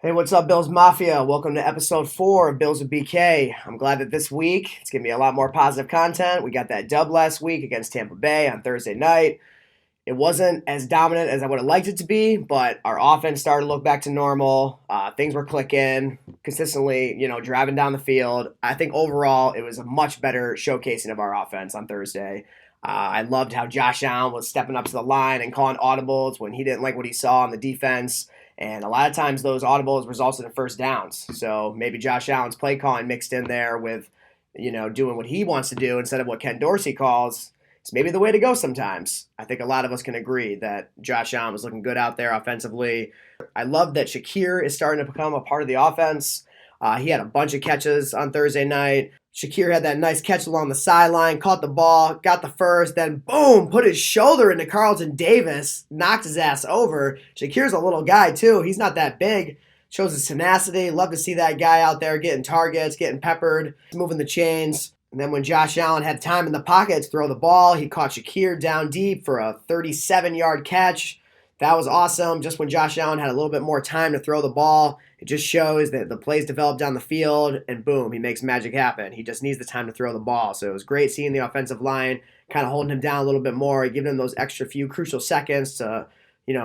Hey, what's up, Bills Mafia? Welcome to episode 4 of Bills with BK. I'm glad that this week it's going to be a lot more positive content. We got that dub last week against Tampa Bay on Thursday night. It wasn't as dominant as I would have liked it to be, but our offense started to look back to normal. Things were clicking consistently, driving down the field. I think overall it was a much better showcasing of our offense on Thursday. I loved how Josh Allen was stepping up to the line and calling audibles when he didn't like what he saw on the defense. And a lot of times those audibles resulted in first downs. So maybe Josh Allen's play calling mixed in there with, doing what he wants to do instead of what Ken Dorsey calls. It's maybe the way to go sometimes. I think a lot of us can agree that Josh Allen was looking good out there offensively. I love that Shakir is starting to become a part of the offense. He had a bunch of catches on Thursday night. Shakir had that nice catch along the sideline, caught the ball, got the first, then boom, put his shoulder into Carlton Davis, knocked his ass over. Shakir's a little guy too. He's not that big. Shows his tenacity. Love to see that guy out there getting targets, getting peppered, moving the chains. And then when Josh Allen had time in the pocket to throw the ball, he caught Shakir down deep for a 37-yard catch. That was awesome. Just when Josh Allen had a little bit more time to throw the ball, it just shows that the plays develop down the field, and boom, he makes magic happen. He just needs the time to throw the ball. So it was great seeing the offensive line kind of holding him down a little bit more, giving him those extra few crucial seconds to,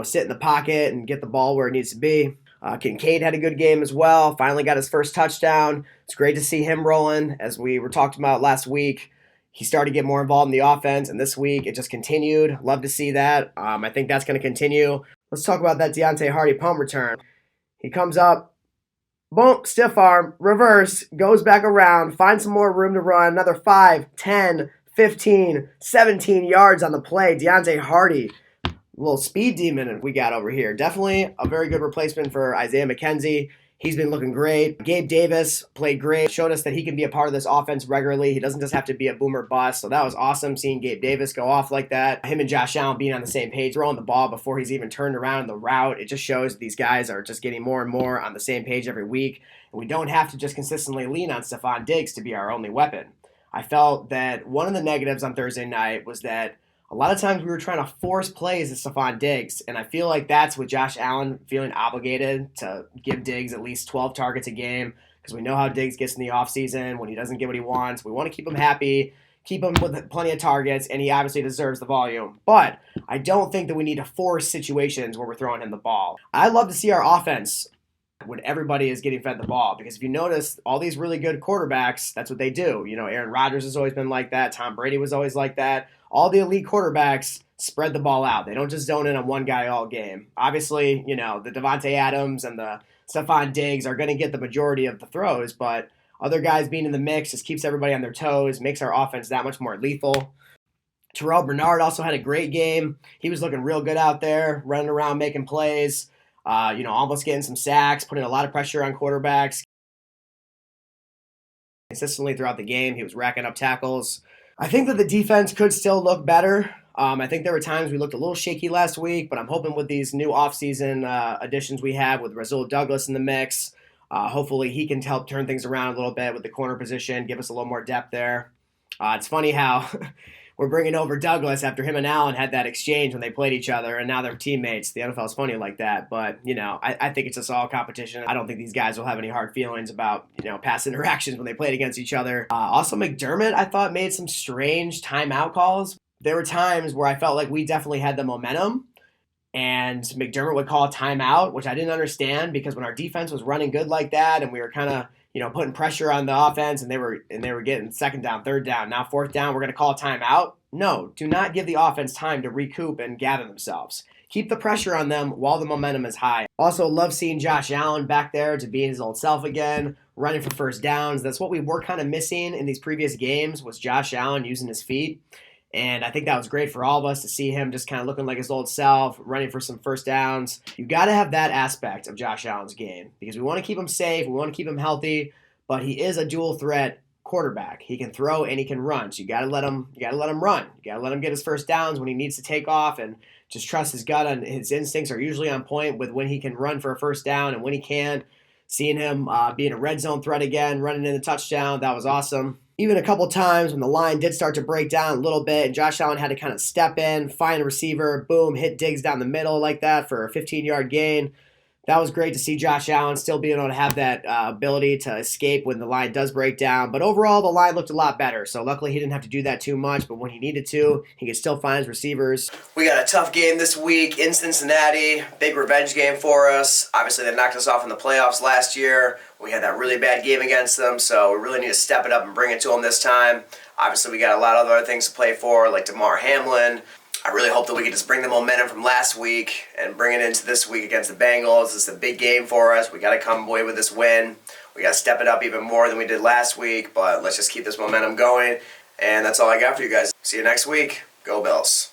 sit in the pocket and get the ball where it needs to be. Kincaid had a good game as well. Finally got his first touchdown. It's great to see him rolling, as we were talking about last week. He started to get more involved in the offense, and this week it just continued. Love to see that. I think that's going to continue. Let's talk about that Deontay Hardy punt return. He comes up, boom, stiff arm, reverse, goes back around, finds some more room to run, another 5, 10, 15, 17 yards on the play. Deontay Hardy, little speed demon we got over here. Definitely a very good replacement for Isaiah McKenzie. He's been looking great. Gabe Davis played great, showed us that he can be a part of this offense regularly. He doesn't just have to be a boomer bust. So that was awesome seeing Gabe Davis go off like that. Him and Josh Allen being on the same page, throwing the ball before he's even turned around in the route. It just shows that these guys are just getting more and more on the same page every week. And we don't have to just consistently lean on Stephon Diggs to be our only weapon. I felt that one of the negatives on Thursday night was that a lot of times we were trying to force plays to Stephon Diggs, and I feel like that's with Josh Allen feeling obligated to give Diggs at least 12 targets a game, because we know how Diggs gets in the offseason when he doesn't get what he wants. We want to keep him happy, keep him with plenty of targets, and he obviously deserves the volume. But I don't think that we need to force situations where we're throwing him the ball. I love to see our offense when everybody is getting fed the ball, because if you notice, all these really good quarterbacks, that's what they do. Aaron Rodgers has always been like that. Tom Brady was always like that. All the elite quarterbacks spread the ball out. They don't just zone in on one guy all game. Obviously, the Devontae Adams and the Stephon Diggs are going to get the majority of the throws, but other guys being in the mix just keeps everybody on their toes, makes our offense that much more lethal. Terrell Bernard also had a great game. He was looking real good out there, running around, making plays, almost getting some sacks, putting a lot of pressure on quarterbacks. Consistently throughout the game, he was racking up tackles. I think that the defense could still look better. I think there were times we looked a little shaky last week, but I'm hoping with these new offseason additions we have with Rasul Douglas in the mix, hopefully he can help turn things around a little bit with the corner position, give us a little more depth there. It's funny how we're bringing over Douglas after him and Allen had that exchange when they played each other, and now they're teammates. The NFL is funny like that, but, I think it's just all competition. I don't think these guys will have any hard feelings about, past interactions when they played against each other. Also, McDermott, I thought, made some strange timeout calls. There were times where I felt like we definitely had the momentum, and McDermott would call a timeout, which I didn't understand, because when our defense was running good like that and we were kind of putting pressure on the offense, and they were getting second down, third down, now fourth down, we're going to call a timeout. No, do not give the offense time to recoup and gather themselves. Keep the pressure on them while the momentum is high. Also, love seeing Josh Allen back there to be his old self again, running for first downs. That's what we were kind of missing in these previous games, was Josh Allen using his feet. And I think that was great for all of us to see him just kind of looking like his old self, running for some first downs. You got to have that aspect of Josh Allen's game, because we want to keep him safe, we want to keep him healthy, but he is a dual threat quarterback. He can throw and he can run. So you got to let him run. You got to let him get his first downs when he needs to take off, and just trust his gut, and his instincts are usually on point with when he can run for a first down and when he can't. Seeing him being a red zone threat again, running in the touchdown, that was awesome. Even a couple times when the line did start to break down a little bit, and Josh Allen had to kind of step in, find a receiver, boom, hit Diggs down the middle like that for a 15-yard gain. That was great to see Josh Allen still being able to have that ability to escape when the line does break down. But overall, the line looked a lot better. So luckily, he didn't have to do that too much. But when he needed to, he could still find his receivers. We got a tough game this week in Cincinnati. Big revenge game for us. Obviously, they knocked us off in the playoffs last year. We had that really bad game against them. So we really need to step it up and bring it to them this time. Obviously, we got a lot of other things to play for, like DeMar Hamlin. I really hope that we can just bring the momentum from last week and bring it into this week against the Bengals. This is a big game for us. We got to come away with this win. We got to step it up even more than we did last week, but let's just keep this momentum going. And that's all I got for you guys. See you next week. Go Bills.